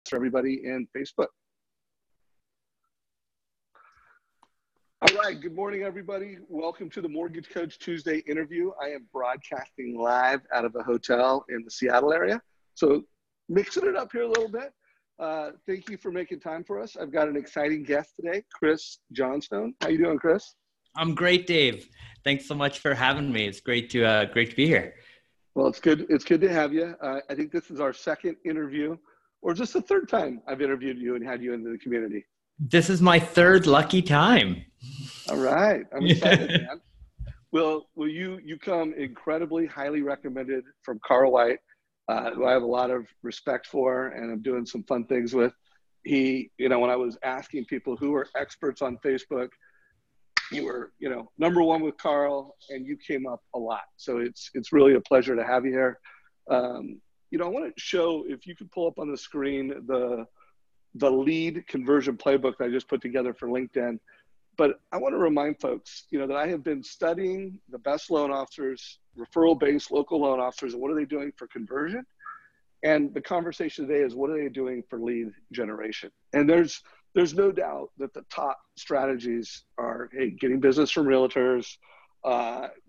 for everybody in Facebook. All right, good morning, everybody. Welcome to the Mortgage Coach Tuesday interview. I am broadcasting live out of a hotel in the Seattle area. So mixing it up here a little bit. Thank you for making time for us. I've got an exciting guest today, Chris Johnstone. How you doing, Chris? I'm great, Dave. Thanks so much for having me. It's great to be here. Well, it's good. It's good to have you. I think this is our second interview, or just the third time I've interviewed you and had you into the community. This is my third lucky time. All right. I'm excited, man. Well, you come incredibly highly recommended from Carl White, who I have a lot of respect for and I'm doing some fun things with. He, when I was asking people who are experts on Facebook, you were, number one with Carl, and you came up a lot. So it's really a pleasure to have you here. I want to show, if you could pull up on the screen, the lead conversion playbook that I just put together for LinkedIn. But I want to remind folks, that I have been studying the best loan officers, referral-based local loan officers, and what are they doing for conversion? And the conversation today is, what are they doing for lead generation? And there's no doubt that the top strategies are, hey, getting business from realtors,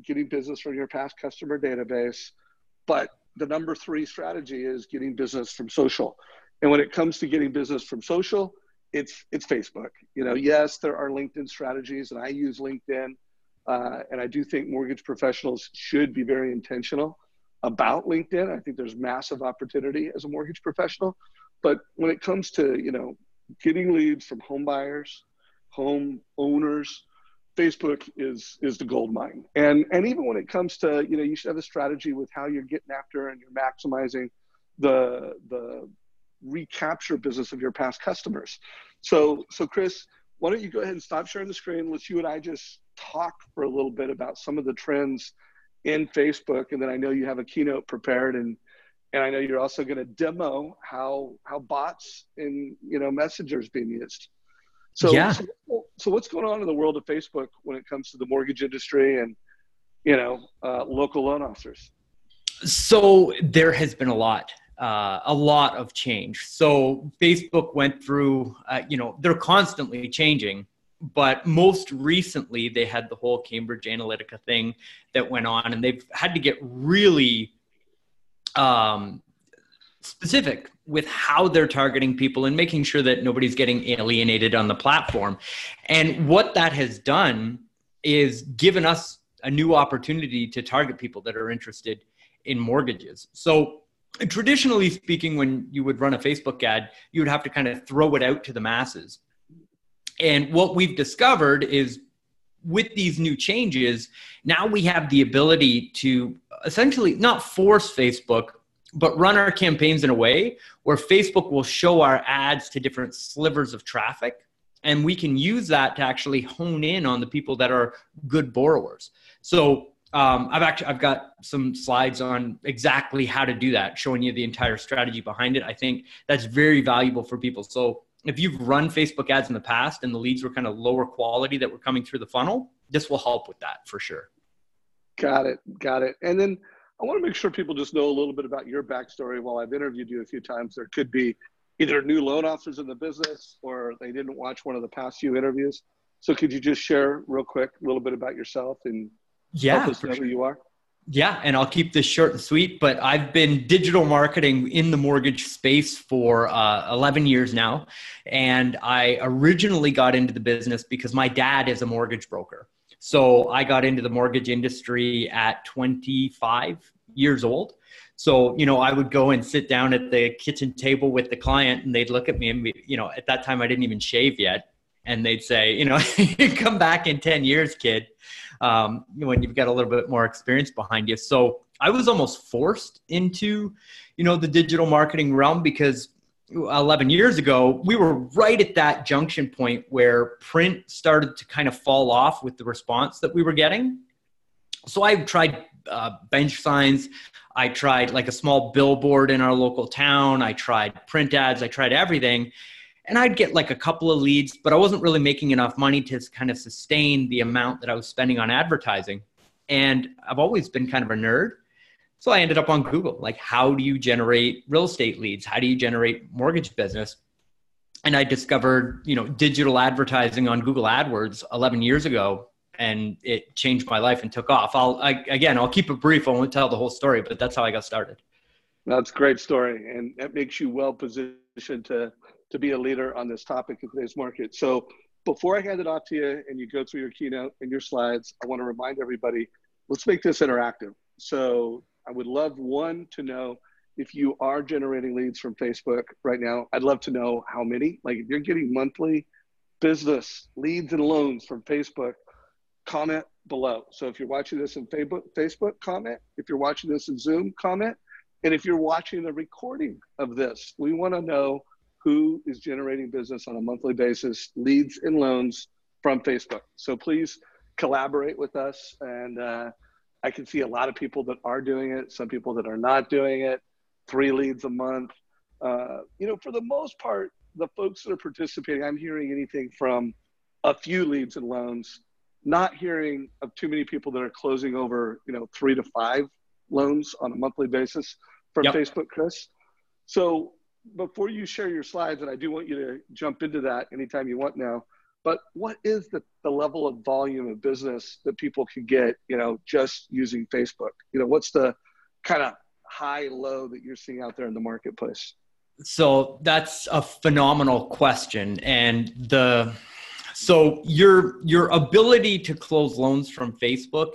getting business from your past customer database. But the number 3 strategy is getting business from social. And when it comes to getting business from social, it's Facebook. Yes, there are LinkedIn strategies, and I use LinkedIn. And I do think mortgage professionals should be very intentional about LinkedIn. I think there's massive opportunity as a mortgage professional. But when it comes to, getting leads from home buyers, home owners, Facebook is the gold mine. And even when it comes to, you should have a strategy with how you're getting after and you're maximizing the recapture business of your past customers. So Chris, why don't you go ahead and stop sharing the screen? Let's you and I just talk for a little bit about some of the trends in Facebook. And then I know you have a keynote prepared, and I know you're also going to demo how bots and, Messenger is being used. So, yeah. So what's going on in the world of Facebook when it comes to the mortgage industry and, local loan officers? So there has been a lot of change. So Facebook went through, they're constantly changing, but most recently they had the whole Cambridge Analytica thing that went on, and they've had to get really specific with how they're targeting people and making sure that nobody's getting alienated on the platform. And what that has done is given us a new opportunity to target people that are interested in mortgages. So traditionally speaking, when you would run a Facebook ad, you would have to kind of throw it out to the masses. And what we've discovered is with these new changes, now we have the ability to essentially not force Facebook, but run our campaigns in a way where Facebook will show our ads to different slivers of traffic. And we can use that to actually hone in on the people that are good borrowers. So I've got some slides on exactly how to do that, showing you the entire strategy behind it. I think that's very valuable for people. So if you've run Facebook ads in the past and the leads were kind of lower quality that were coming through the funnel, this will help with that for sure. Got it. And then I want to make sure people just know a little bit about your backstory. While I've interviewed you a few times, there could be either new loan officers in the business or they didn't watch one of the past few interviews. So could you just share real quick a little bit about yourself and help us know who you are? Yeah, and I'll keep this short and sweet, but I've been digital marketing in the mortgage space for 11 years now. And I originally got into the business because my dad is a mortgage broker. So I got into the mortgage industry at 25 years old. So, I would go and sit down at the kitchen table with the client and they'd look at me and, at that time I didn't even shave yet. And they'd say, you come back in 10 years, kid, when you've got a little bit more experience behind you. So I was almost forced into, the digital marketing realm because 11 years ago, we were right at that junction point where print started to kind of fall off with the response that we were getting. So I tried bench signs. I tried like a small billboard in our local town. I tried print ads. I tried everything. And I'd get like a couple of leads, but I wasn't really making enough money to kind of sustain the amount that I was spending on advertising. And I've always been kind of a nerd. So I ended up on Google. Like, how do you generate real estate leads? How do you generate mortgage business? And I discovered, digital advertising on Google AdWords 11 years ago, and it changed my life and took off. I'll keep it brief. I won't tell the whole story, but that's how I got started. That's a great story, and that makes you well positioned to be a leader on this topic in today's market. So before I hand it off to you and you go through your keynote and your slides, I want to remind everybody, let's make this interactive. So I would love, one, to know if you are generating leads from Facebook right now. I'd love to know how many. Like, if you're getting monthly business leads and loans from Facebook, comment below. So if you're watching this in Facebook, comment. If you're watching this in Zoom, comment. And if you're watching the recording of this, we want to know who is generating business on a monthly basis, leads and loans from Facebook. So please collaborate with us. And I can see a lot of people that are doing it, some people that are not doing it, 3 leads a month. For the most part, the folks that are participating, I'm hearing anything from a few leads and loans, not hearing of too many people that are closing over, 3 to 5 loans on a monthly basis from Facebook, Chris. So before you share your slides, and I do want you to jump into that anytime you want now, but what is the level of volume of business that people can get, just using Facebook? What's the kind of high, low that you're seeing out there in the marketplace? So that's a phenomenal question. And so your ability to close loans from Facebook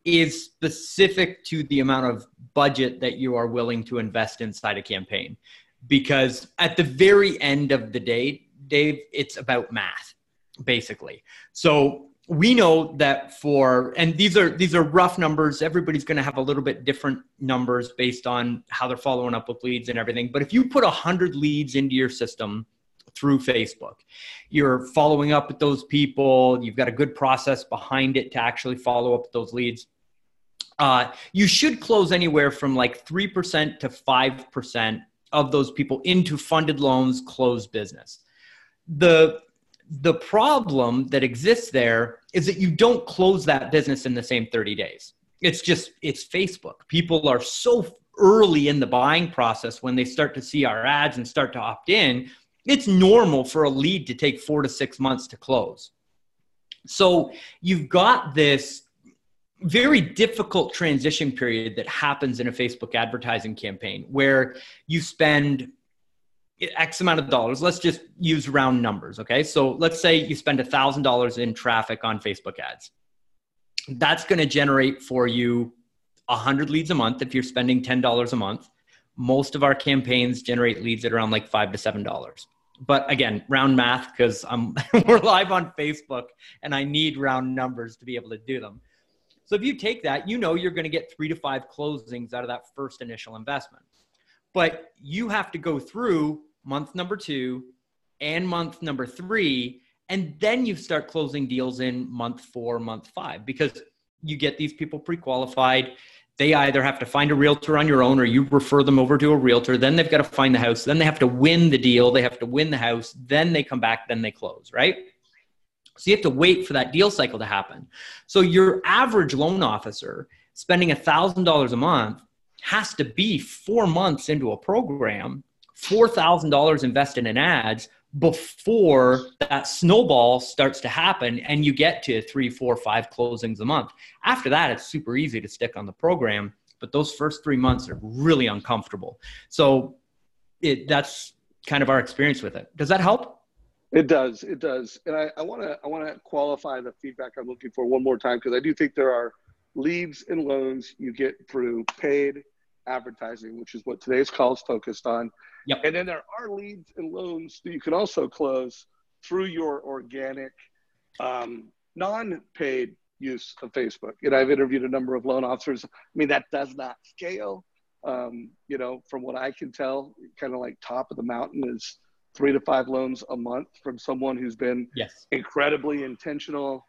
is specific to the amount of budget that you are willing to invest inside a campaign. Because at the very end of the day, Dave, it's about math, basically. So we know that and these are rough numbers. Everybody's going to have a little bit different numbers based on how they're following up with leads and everything. But if you put 100 leads into your system through Facebook, you're following up with those people, you've got a good process behind it to actually follow up with those leads, you should close anywhere from like 3% to 5% of those people into funded loans, closed business. The problem that exists there is that you don't close that business in the same 30 days. It's Facebook. People are so early in the buying process when they start to see our ads and start to opt in. It's normal for a lead to take 4 to 6 months to close. So you've got this very difficult transition period that happens in a Facebook advertising campaign where you spend X amount of dollars. Let's just use round numbers. Okay. So let's say you spend $1,000 in traffic on Facebook ads. That's going to generate for you 100 leads a month. If you're spending $10 a month, most of our campaigns generate leads at around like $5 to $7. But again, round math, because we're live on Facebook and I need round numbers to be able to do them. So if you take that, you're going to get 3 to 5 closings out of that first initial investment. But you have to go through month number 2 and month number 3, and then you start closing deals in month 4, month 5, because you get these people pre-qualified. They either have to find a realtor on your own or you refer them over to a realtor. Then they've got to find the house. Then they have to win the deal. They have to win the house. Then they come back. Then they close, right? So you have to wait for that deal cycle to happen. So your average loan officer spending $1,000 a month has to be 4 months into a program, $4,000 invested in ads before that snowball starts to happen and you get to 3, 4, 5 closings a month. After that, it's super easy to stick on the program, but those first 3 months are really uncomfortable. So that's kind of our experience with it. Does that help? It does. It does. And I want to qualify the feedback I'm looking for one more time, because I do think there are leads and loans you get through paid advertising, which is what today's call is focused on. Yep. And then there are leads and loans that you can also close through your organic, non-paid use of Facebook. And I've interviewed a number of loan officers. I mean, that does not scale. From what I can tell, kind of like top of the mountain is 3 to 5 loans a month from someone who's been incredibly intentional,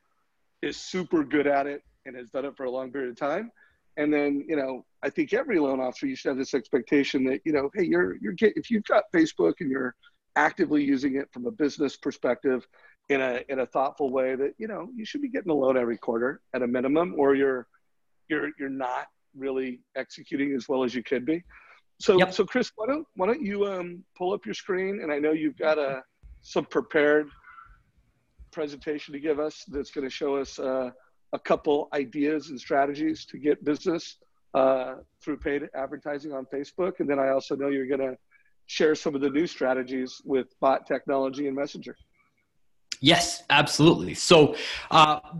is super good at it, and has done it for a long period of time. And then, I think every loan officer, you should have this expectation that, hey, if you've got Facebook and you're actively using it from a business perspective in a thoughtful way, that, you should be getting a loan every quarter at a minimum, or you're not really executing as well as you could be. So, Yep. so Chris, why don't you pull up your screen? And I know you've got some prepared presentation to give us that's going to show us a couple ideas and strategies to get business through paid advertising on Facebook. And then I also know you're going to share some of the new strategies with bot technology and Messenger. Yes, absolutely. So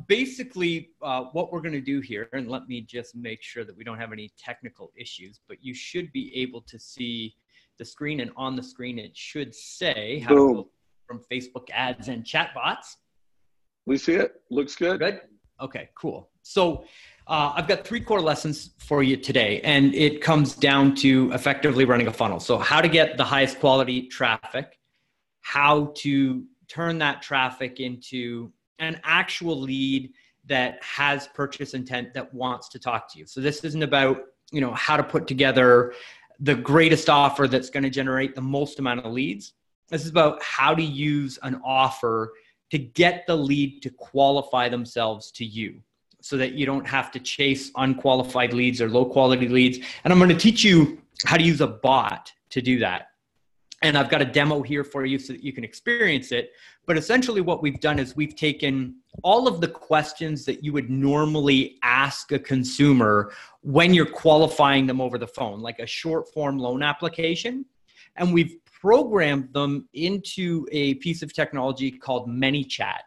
basically what we're going to do here, and let me just make sure that we don't have any technical issues, but you should be able to see the screen, and on the screen it should say how to go from Facebook ads and chatbots. We see it. Looks good. Good. Okay, cool. So I've got 3 core lessons for you today, and it comes down to effectively running a funnel. So how to get the highest quality traffic, how to turn that traffic into an actual lead that has purchase intent, that wants to talk to you. So this isn't about, how to put together the greatest offer that's going to generate the most amount of leads. This is about how to use an offer to get the lead to qualify themselves to you, so that you don't have to chase unqualified leads or low quality leads. And I'm going to teach you how to use a bot to do that. And I've got a demo here for you so that you can experience it. But essentially what we've done is we've taken all of the questions that you would normally ask a consumer when you're qualifying them over the phone, like a short form loan application, and we've programmed them into a piece of technology called ManyChat.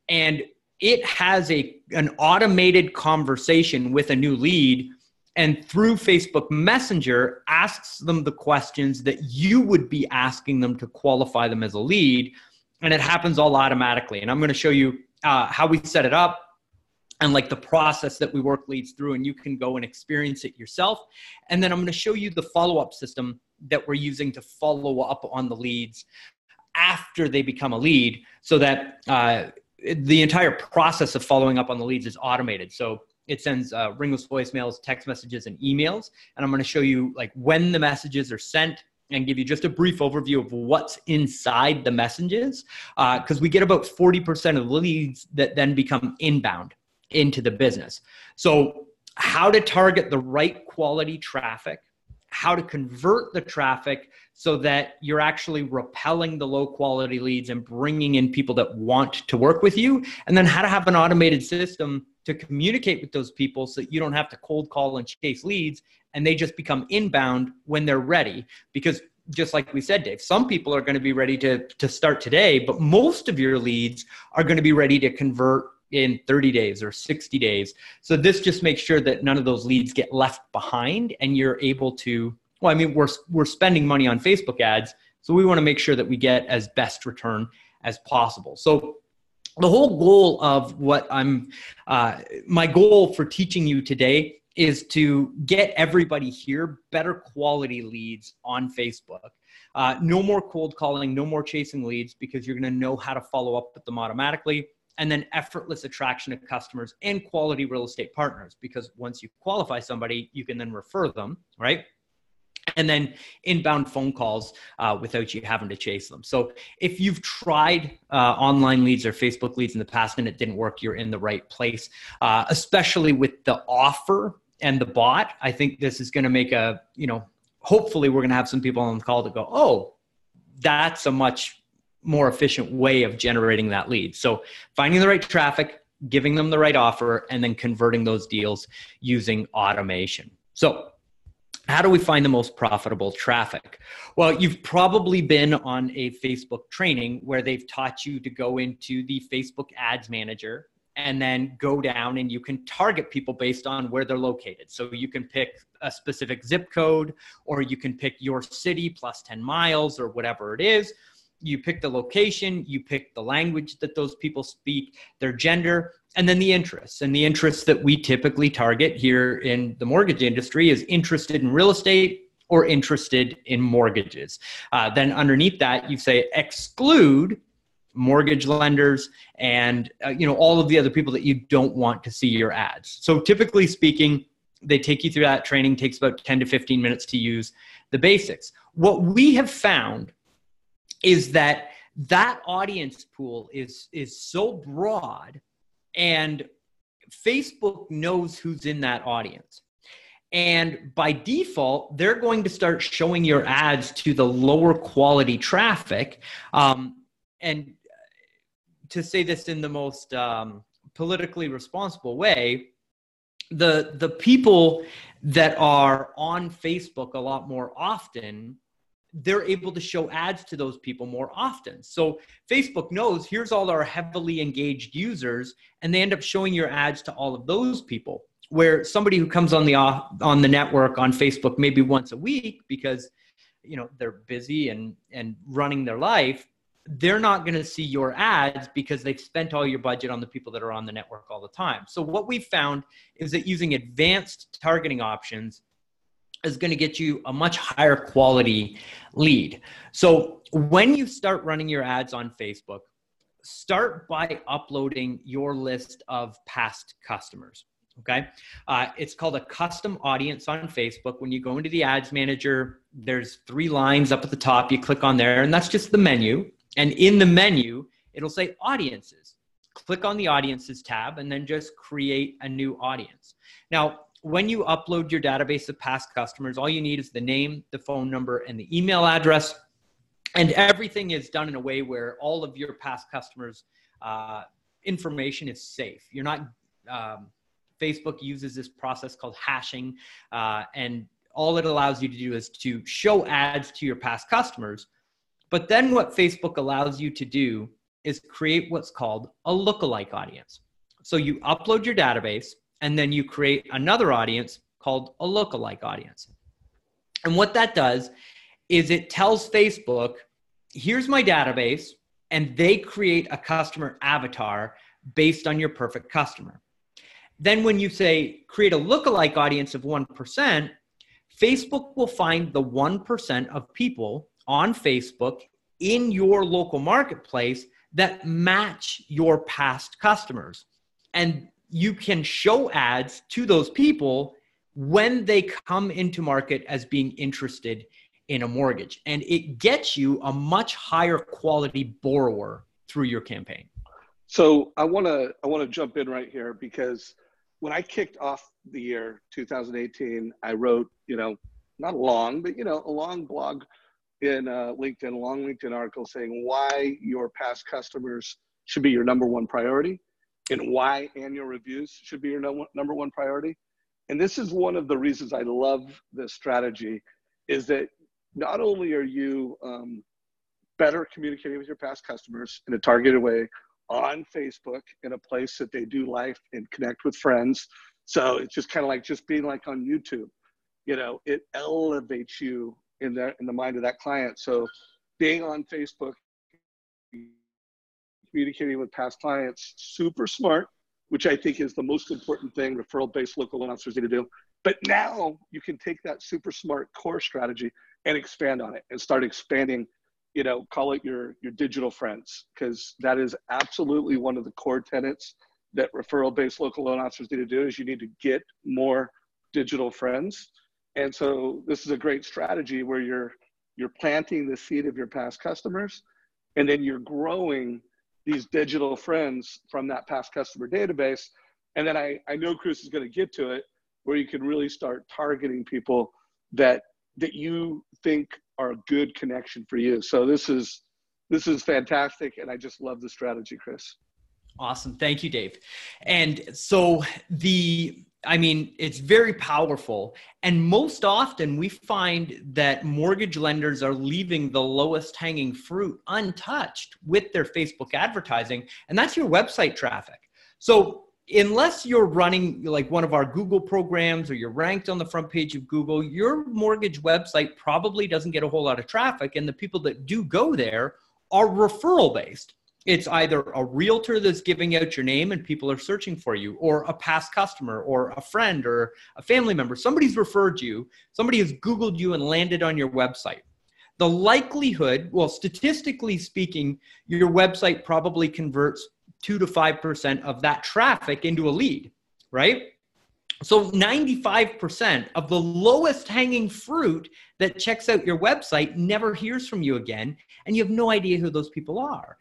And it has an automated conversation with a new lead, and through Facebook Messenger asks them the questions that you would be asking them to qualify them as a lead. And it happens all automatically. And I'm going to show you how we set it up and like the process that we work leads through, and you can go and experience it yourself. And then I'm going to show you the follow-up system that we're using to follow up on the leads after they become a lead, so that the entire process of following up on the leads is automated. So it sends ringless voicemails, text messages, and emails. And I'm going to show you like when the messages are sent and give you just a brief overview of what's inside the messages. Because we get about 40% of the leads that then become inbound into the business. So how to target the right quality traffic, how to convert the traffic so that you're actually repelling the low quality leads and bringing in people that want to work with you, and then how to have an automated system to communicate with those people so that you don't have to cold call and chase leads, and they just become inbound when they're ready. Because just like we said, Dave, some people are going to be ready to start today, but most of your leads are going to be ready to convert in 30 days or 60 days. So this just makes sure that none of those leads get left behind, and you're able to, well, I mean, we're spending money on Facebook ads, so we want to make sure that we get as best return as possible. So the whole goal of my goal for teaching you today is to get everybody here better quality leads on Facebook. No more cold calling, no more chasing leads, because you're going to know how to follow up with them automatically. And then effortless attraction of customers and quality real estate partners, because once you qualify somebody, you can then refer them, right? And then inbound phone calls without you having to chase them. So if you've tried online leads or Facebook leads in the past and it didn't work, you're in the right place, especially with the offer and the bot. I think this is going to make hopefully we're going to have some people on the call that go, oh, that's a much more efficient way of generating that lead. So finding the right traffic, giving them the right offer, and then converting those deals using automation. So how do we find the most profitable traffic? Well, you've probably been on a Facebook training where they've taught you to go into the Facebook Ads Manager and then go down and you can target people based on where they're located. So you can pick a specific zip code, or you can pick your city plus 10 miles or whatever it is. You pick the location, you pick the language that those people speak, their gender, and then the interests. And the interests that we typically target here in the mortgage industry is interested in real estate or interested in mortgages. Then underneath that, you say exclude mortgage lenders and all of the other people that you don't want to see your ads. So typically speaking, they take you through that training, takes about 10 to 15 minutes to use the basics. What we have found is that audience pool is so broad, and Facebook knows who's in that audience. And by default, they're going to start showing your ads to the lower quality traffic. And to say this in the most politically responsible way, the people that are on Facebook a lot more often, they're able to show ads to those people more often. So Facebook knows here's all our heavily engaged users, and they end up showing your ads to all of those people. Where somebody who comes on the network on Facebook maybe once a week because they're busy and running their life, they're not going to see your ads because they've spent all your budget on the people that are on the network all the time. So what we've found is that using advanced targeting options is going to get you a much higher quality lead. So when you start running your ads on Facebook, start by uploading your list of past customers. Okay. It's called a custom audience on Facebook. When you go into the ads manager, there's 3 lines up at the top. You click on there, and that's just the menu. And in the menu, it'll say audiences. Click on the audiences tab and then just create a new audience. Now, when you upload your database of past customers, all you need is the name, the phone number, and the email address. And everything is done in a way where all of your past customers' information is safe. You're not... Facebook uses this process called hashing, and all it allows you to do is to show ads to your past customers. But then what Facebook allows you to do is create what's called a lookalike audience. So you upload your database, and then you create another audience called a lookalike audience. And what that does is it tells Facebook, here's my database, and they create a customer avatar based on your perfect customer. Then when you say create a lookalike audience of 1%, Facebook will find the 1% of people on Facebook in your local marketplace that match your past customers. And you can show ads to those people when they come into market as being interested in a mortgage. And it gets you a much higher quality borrower through your campaign. So I want to jump in right here, because when I kicked off the year 2018, I wrote, not long, but, a long blog in LinkedIn, a long LinkedIn article saying why your past customers should be your number one priority and why annual reviews should be your number one priority. And this is one of the reasons I love this strategy, is that not only are you better communicating with your past customers in a targeted way on Facebook, in a place that they do life and connect with friends. So it's just kind of like just being like on YouTube, it elevates you in the mind of that client. So being on Facebook, communicating with past clients, super smart, which I think is the most important thing referral-based local loan officers need to do. But now you can take that super smart core strategy and expand on it and start expanding, call it your digital friends, because that is absolutely one of the core tenets that referral-based local loan officers need to do, is you need to get more digital friends. And so this is a great strategy where you're planting the seed of your past customers, and then you're growing these digital friends from that past customer database. And then I know Chris is going to get to it, where you can really start targeting people that you think are a good connection for you. So this is fantastic. And I just love the strategy, Chris. Awesome. Thank you, Dave. And so it's very powerful. And most often we find that mortgage lenders are leaving the lowest hanging fruit untouched with their Facebook advertising. And that's your website traffic. So unless you're running like one of our Google programs or you're ranked on the front page of Google, your mortgage website probably doesn't get a whole lot of traffic. And the people that do go there are referral based. It's either a realtor that's giving out your name and people are searching for you, or a past customer or a friend or a family member. Somebody's referred you, somebody has Googled you and landed on your website. The likelihood, well, statistically speaking, your website probably converts 2 to 5% of that traffic into a lead, right? So 95% of the lowest hanging fruit that checks out your website never hears from you again, and you have no idea who those people are.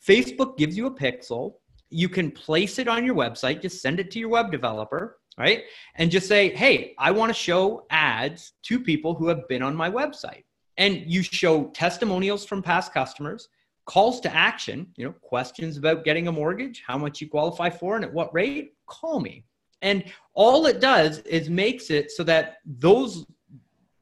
Facebook gives you a pixel. You can place it on your website, just send it to your web developer, right? And just say, hey, I want to show ads to people who have been on my website. And you show testimonials from past customers, calls to action, questions about getting a mortgage, how much you qualify for and at what rate, call me. And all it does is makes it so that those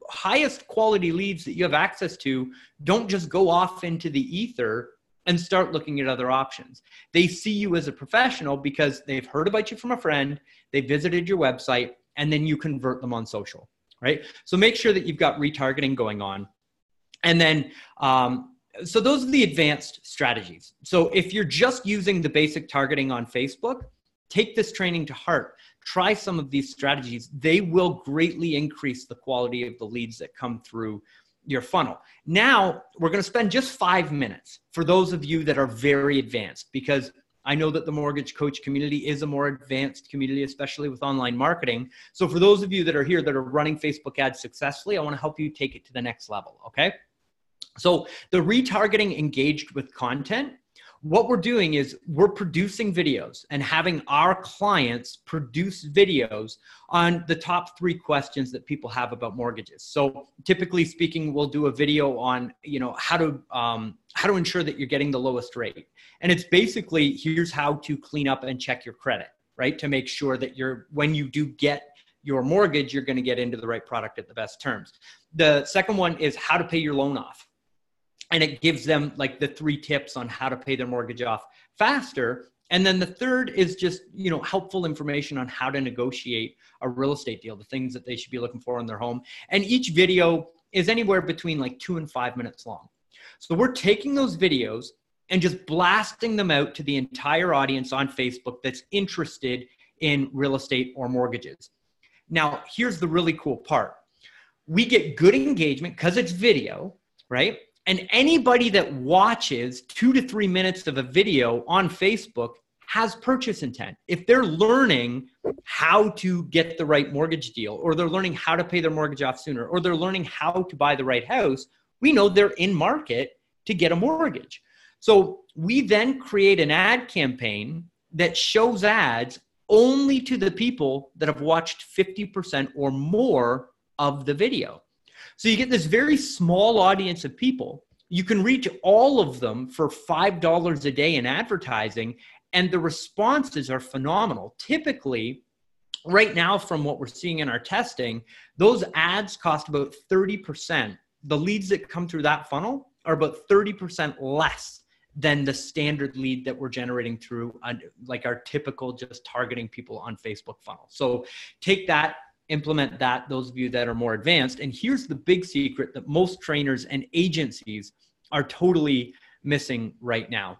highest quality leads that you have access to don't just go off into the ether and start looking at other options. They see you as a professional because they've heard about you from a friend, they visited your website, and then you convert them on social, right? So make sure that you've got retargeting going on. And then, so those are the advanced strategies. So if you're just using the basic targeting on Facebook, take this training to heart. Try some of these strategies. They will greatly increase the quality of the leads that come through your funnel. Now, we're going to spend just 5 minutes for those of you that are very advanced, because I know that the mortgage coach community is a more advanced community, especially with online marketing. So for those of you that are here that are running Facebook ads successfully, I want to help you take it to the next level, okay? So the retargeting engaged with content, what we're doing is we're producing videos and having our clients produce videos on the top 3 questions that people have about mortgages. So typically speaking, we'll do a video on, how to ensure that you're getting the lowest rate. And it's basically, here's how to clean up and check your credit, right? To make sure that when you do get your mortgage, you're going to get into the right product at the best terms. The second one is how to pay your loan off. And it gives them like the 3 tips on how to pay their mortgage off faster. And then the third is just, helpful information on how to negotiate a real estate deal, the things that they should be looking for in their home. And each video is anywhere between like 2 and 5 minutes long. So we're taking those videos and just blasting them out to the entire audience on Facebook that's interested in real estate or mortgages. Now, here's the really cool part. We get good engagement because it's video, right? And anybody that watches 2 to 3 minutes of a video on Facebook has purchase intent. If they're learning how to get the right mortgage deal, or they're learning how to pay their mortgage off sooner, or they're learning how to buy the right house, we know they're in market to get a mortgage. So we then create an ad campaign that shows ads only to the people that have watched 50% or more of the video. So you get this very small audience of people. You can reach all of them for $5 a day in advertising, and the responses are phenomenal. Typically, right now, from what we're seeing in our testing, those ads cost about 30%. The leads that come through that funnel are about 30% less than the standard lead that we're generating through like our typical just targeting people on Facebook funnel. So take that, implement that, those of you that are more advanced. And here's the big secret that most trainers and agencies are totally missing right now.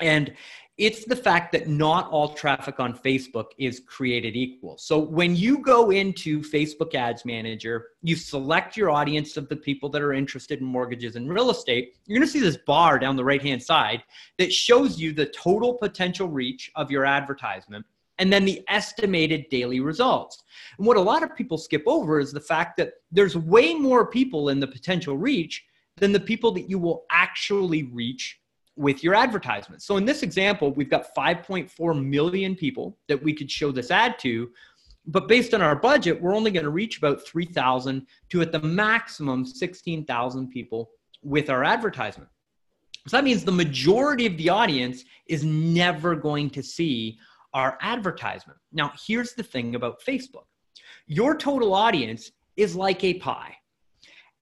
And it's the fact that not all traffic on Facebook is created equal. So when you go into Facebook Ads Manager, you select your audience of the people that are interested in mortgages and real estate. You're going to see this bar down the right-hand side that shows you the total potential reach of your advertisement, and then the estimated daily results. And what a lot of people skip over is the fact that there's way more people in the potential reach than the people that you will actually reach with your advertisements. So in this example, we've got 5.4 million people that we could show this ad to, but based on our budget, we're only going to reach about 3,000 to at the maximum 16,000 people with our advertisement. So that means the majority of the audience is never going to see our advertisement. Now, here's the thing about Facebook. Your total audience is like a pie.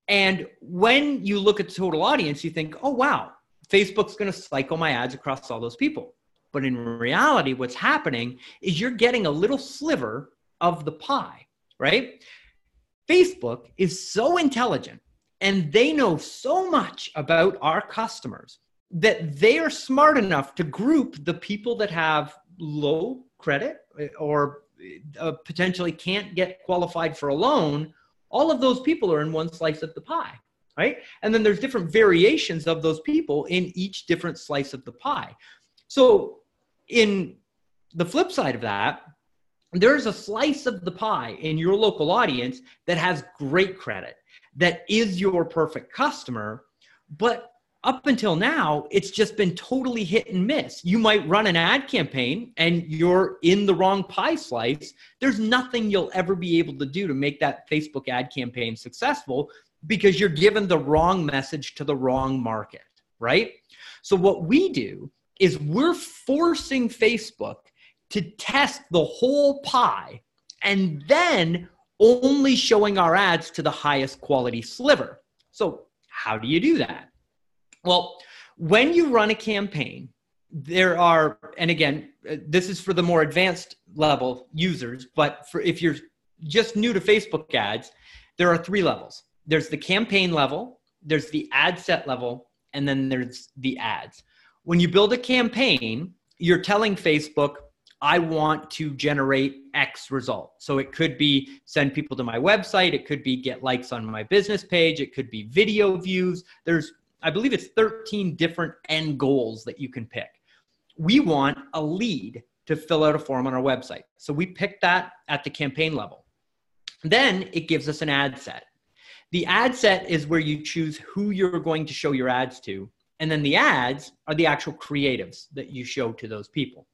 And when you look at the total audience, you think, oh, wow, Facebook's going to cycle my ads across all those people. But in reality, what's happening is you're getting a little sliver of the pie, right? Facebook is so intelligent and they know so much about our customers that they are smart enough to group the people that have low credit or potentially can't get qualified for a loan. All of those people are in one slice of the pie, right? And then there's different variations of those people in each different slice of the pie. So in the flip side of that, there's a slice of the pie in your local audience that has great credit, that is your perfect customer, but up until now, it's just been totally hit and miss. You might run an ad campaign and you're in the wrong pie slice. There's nothing you'll ever be able to do to make that Facebook ad campaign successful because you're given the wrong message to the wrong market, right? So what we do is we're forcing Facebook to test the whole pie and then only showing our ads to the highest quality sliver. So how do you do that? Well, when you run a campaign, there are, and again, this is for the more advanced level users, but if you're just new to Facebook ads, there are 3 levels. There's the campaign level, there's the ad set level, and then there's the ads. When you build a campaign, you're telling Facebook, I want to generate X result. So it could be send people to my website. It could be get likes on my business page. It could be video views. I believe it's 13 different end goals that you can pick. We want a lead to fill out a form on our website. So we pick that at the campaign level. Then it gives us an ad set. The ad set is where you choose who you're going to show your ads to. And then the ads are the actual creatives that you show to those people.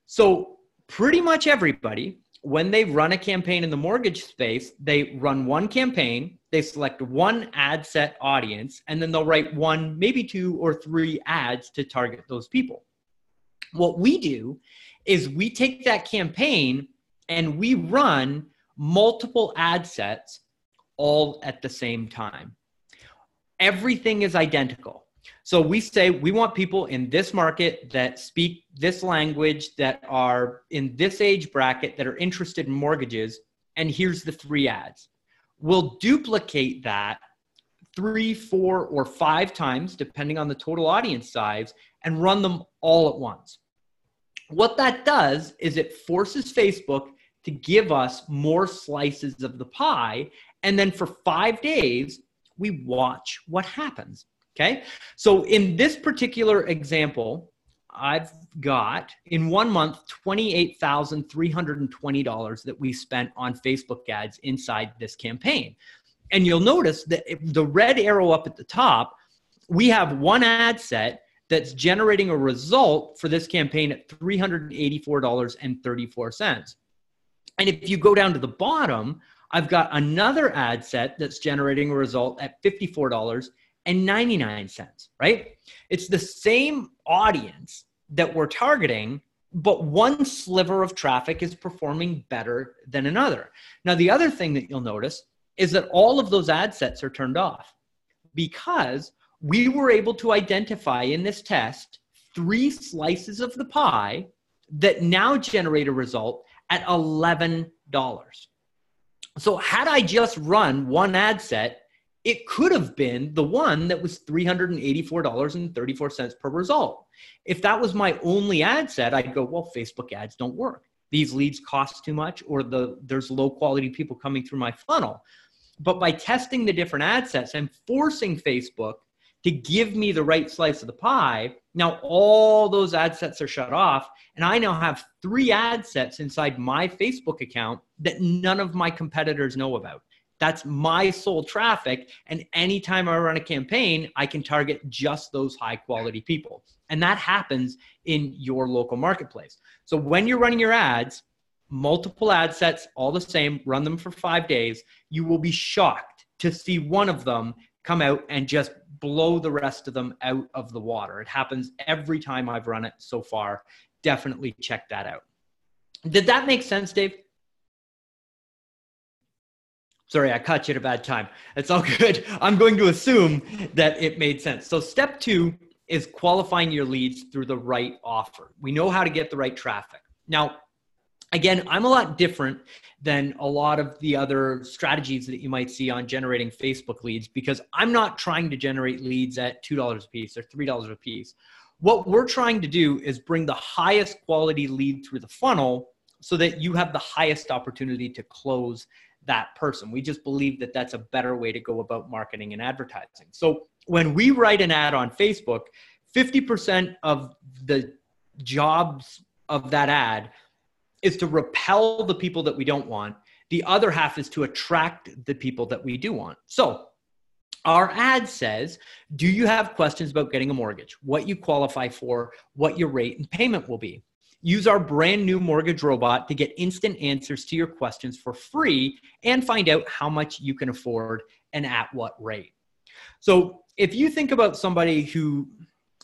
So pretty much everybody, when they run a campaign in the mortgage space, they run one campaign, they select one ad set audience, and then they'll write 1, maybe 2 or 3 ads to target those people. What we do is we take that campaign and we run multiple ad sets all at the same time. Everything is identical. So we say we want people in this market that speak this language, that are in this age bracket, that are interested in mortgages, and here's the 3 ads. We'll duplicate that 3, 4, or 5 times, depending on the total audience size, and run them all at once. What that does is it forces Facebook to give us more slices of the pie, and then for 5 days, we watch what happens. Okay, so in this particular example, I've got in 1 month $28,320 that we spent on Facebook ads inside this campaign. And you'll notice that the red arrow up at the top, we have one ad set that's generating a result for this campaign at $384.34. And if you go down to the bottom, I've got another ad set that's generating a result at $54.99, right? It's the same audience that we're targeting, but one sliver of traffic is performing better than another. Now, the other thing that you'll notice is that all of those ad sets are turned off because we were able to identify in this test 3 slices of the pie that now generate a result at $11. So had I just run one ad set, it could have been the one that was $384.34 per result. If that was my only ad set, I'd go, well, Facebook ads don't work. These leads cost too much, or there's low quality people coming through my funnel. But by testing the different ad sets and forcing Facebook to give me the right slice of the pie, now all those ad sets are shut off, and I now have 3 ad sets inside my Facebook account that none of my competitors know about. That's my sole traffic, and anytime I run a campaign, I can target just those high-quality people. And that happens in your local marketplace. So when you're running your ads, multiple ad sets, all the same, run them for 5 days, you will be shocked to see one of them come out and just blow the rest of them out of the water. It happens every time I've run it so far. Definitely check that out. Did that make sense, Dave? Sorry, I caught you at a bad time. It's all good. I'm going to assume that it made sense. So step 2 is qualifying your leads through the right offer. We know how to get the right traffic. Now, again, I'm a lot different than a lot of the other strategies that you might see on generating Facebook leads, because I'm not trying to generate leads at $2 a piece or $3 a piece. What we're trying to do is bring the highest quality lead through the funnel so that you have the highest opportunity to close that person. We just believe that that's a better way to go about marketing and advertising. So when we write an ad on Facebook, 50% of the jobs of that ad is to repel the people that we don't want. The other half is to attract the people that we do want. So Our ad says, do you have questions about getting a mortgage, what you qualify for, what your rate and payment will be? Use our brand new mortgage robot to get instant answers to your questions for free and find out how much you can afford and at what rate. So if you think about somebody who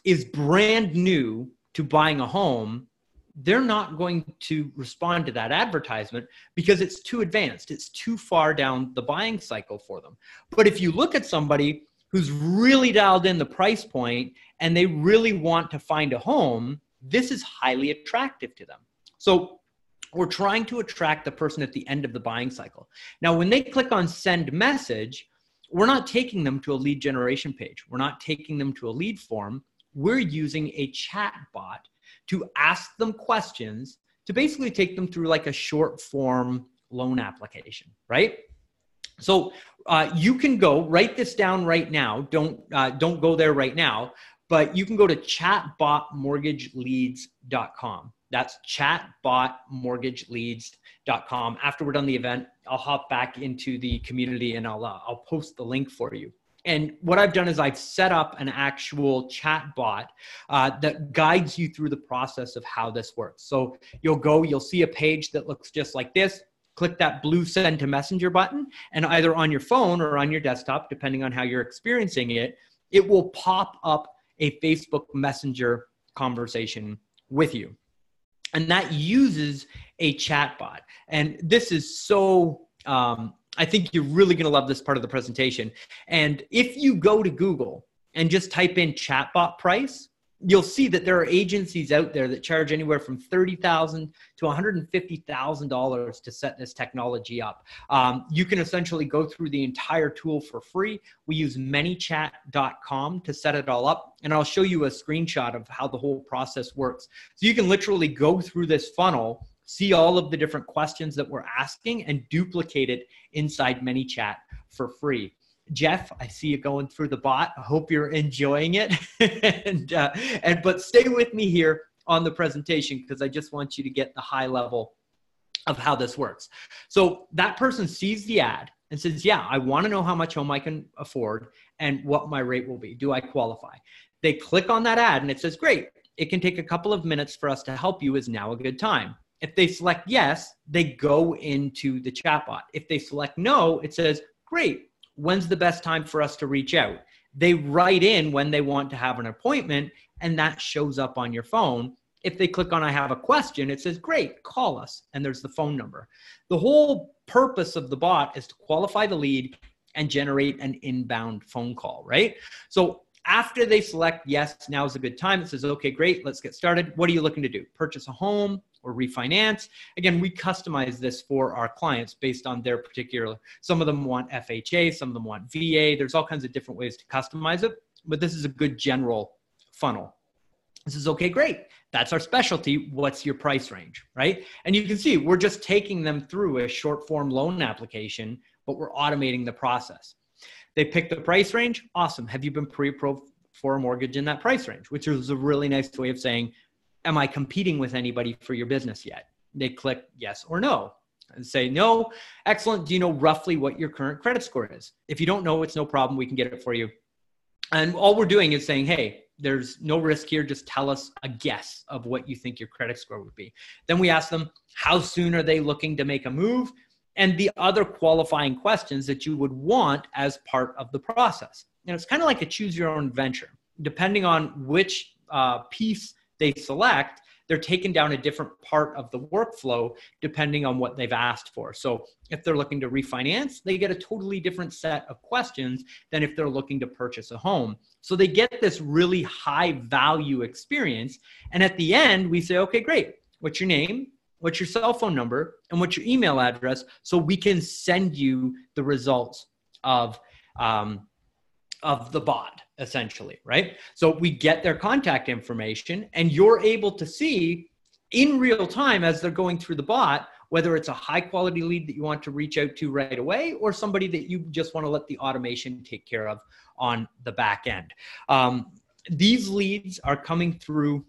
is brand new to buying a home, they're not going to respond to that advertisement because it's too advanced. It's too far down the buying cycle for them. But if you look at somebody who's really dialed in the price point and they really want to find a home, this is highly attractive to them. So we're trying to attract the person at the end of the buying cycle. Now, when they click on send message, we're not taking them to a lead generation page. We're not taking them to a lead form. We're using a chat bot to ask them questions to basically take them through like a short form loan application, right? So you can go write this down right now. Don't go there right now, but you can go to chatbotmortgageleads.com. That's chatbotmortgageleads.com. After we're done the event, I'll hop back into the community and I'll post the link for you. And what I've done is I've set up an actual chat bot that guides you through the process of how this works. So you'll see a page that looks just like this. Click that blue send to messenger button, and either on your phone or on your desktop, depending on how you're experiencing it, it will pop up a Facebook Messenger conversation with you. And that uses a chat bot. And this is so... I think you're really going to love this part of the presentation. And if you go to Google and just type in chatbot price, you'll see that there are agencies out there that charge anywhere from $30,000 to $150,000 to set this technology up. You can essentially go through the entire tool for free. We use manychat.com to set it all up. And I'll show you a screenshot of how the whole process works. So you can literally go through this funnel, see all of the different questions that we're asking, and duplicate it inside ManyChat for free. Jeff, I see you going through the bot. I hope you're enjoying it. But stay with me here on the presentation because I just want you to get the high level of how this works. So that person sees the ad and says, yeah, I want to know how much home I can afford and what my rate will be. Do I qualify? They click on that ad and it says, great, it can take a couple of minutes for us to help you. Is now a good time? If they select yes, they go into the chatbot. If they select no, it says, great, when's the best time for us to reach out? They write in when they want to have an appointment, and that shows up on your phone. If they click on I have a question, it says, great, call us, and there's the phone number. The whole purpose of the bot is to qualify the lead and generate an inbound phone call, right? So after they select yes, now is a good time, it says, okay, great, let's get started. What are you looking to do? Purchase a home or refinance? Again, we customize this for our clients based on their particular, some of them want FHA, some of them want VA. There's all kinds of different ways to customize it, but this is a good general funnel. This is okay, great. That's our specialty. What's your price range, right? And you can see we're just taking them through a short form loan application, but we're automating the process. They pick the price range. Awesome. Have you been pre-approved for a mortgage in that price range? Which is a really nice way of saying, am I competing with anybody for your business yet? They click yes or no and say no. Excellent. Do you know roughly what your current credit score is? If you don't know, it's no problem. We can get it for you. And all we're doing is saying, hey, there's no risk here. Just tell us a guess of what you think your credit score would be. Then we ask them, how soon are they looking to make a move? And the other qualifying questions that you would want as part of the process. And it's kind of like a choose your own adventure. Depending on which piece they select, they're taken down a different part of the workflow depending on what they've asked for. So if they're looking to refinance, they get a totally different set of questions than if they're looking to purchase a home. So they get this really high value experience. And at the end, we say, okay, great. What's your name? What's your cell phone number? And what's your email address? So we can send you the results of the bot, essentially, right? So we get their contact information and you're able to see in real time as they're going through the bot, whether it's a high quality lead that you want to reach out to right away or somebody that you just want to let the automation take care of on the back end. These leads are coming through.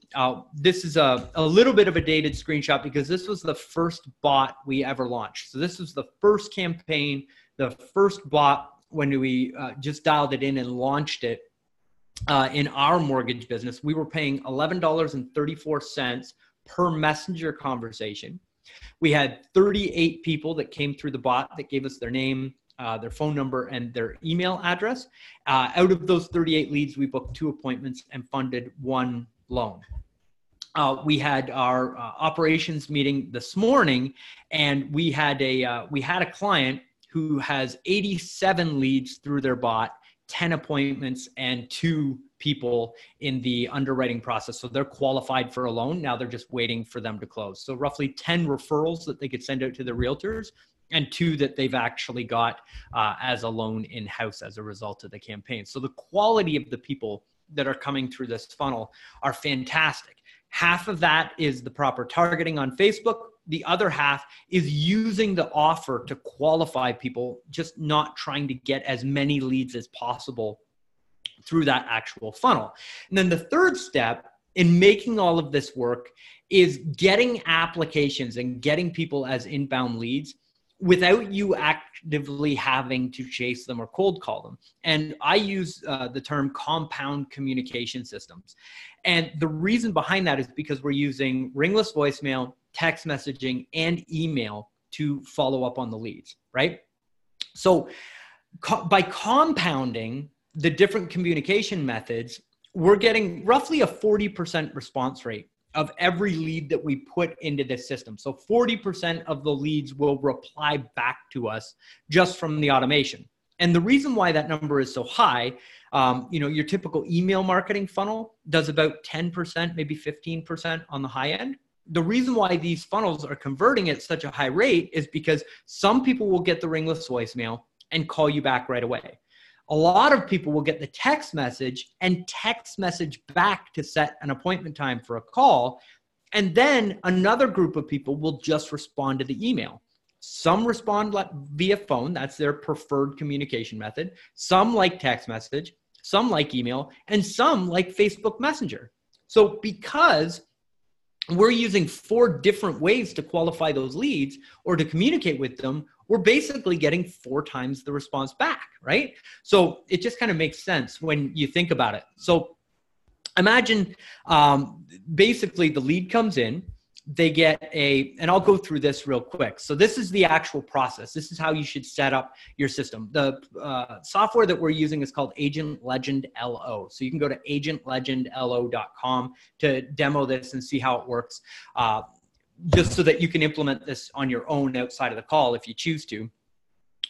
This is a little bit of a dated screenshot because this was the first bot we ever launched. So this was the first campaign, the first bot when we just dialed it in and launched it in our mortgage business, we were paying $11.34 per messenger conversation. We had 38 people that came through the bot that gave us their name, their phone number, and their email address. Out of those 38 leads, we booked 2 appointments and funded 1 loan. We had our operations meeting this morning, and we had a client who has 87 leads through their bot, 10 appointments, and 2 people in the underwriting process. So they're qualified for a loan. Now they're just waiting for them to close. So roughly 10 referrals that they could send out to the realtors, and 2 that they've actually got as a loan in-house as a result of the campaign. So the quality of the people that are coming through this funnel are fantastic. Half of that is the proper targeting on Facebook. The other half is using the offer to qualify people, just not trying to get as many leads as possible through that actual funnel. And then the third step in making all of this work is getting applications and getting people as inbound leads without you actively having to chase them or cold call them. And I use the term compound communication systems. And the reason behind that is because we're using ringless voicemail, text messaging, and email to follow up on the leads, right? So by compounding the different communication methods, we're getting roughly a 40% response rate of every lead that we put into this system. So 40% of the leads will reply back to us just from the automation. And the reason why that number is so high, your typical email marketing funnel does about 10%, maybe 15% on the high end. The reason why these funnels are converting at such a high rate is because some people will get the ringless voicemail and call you back right away. A lot of people will get the text message and text message back to set an appointment time for a call. And then another group of people will just respond to the email. Some respond via phone. That's their preferred communication method. Some like text message, some like email, and some like Facebook Messenger. So because we're using 4 different ways to qualify those leads or to communicate with them, we're basically getting 4 times the response back, right? So it just kind of makes sense when you think about it. So imagine basically the lead comes in, they get and I'll go through this real quick. So this is the actual process. This is how you should set up your system. The software that we're using is called Agent Legend LO. So you can go to agentlegendlo.com to demo this and see how it works, just so that you can implement this on your own outside of the call if you choose to.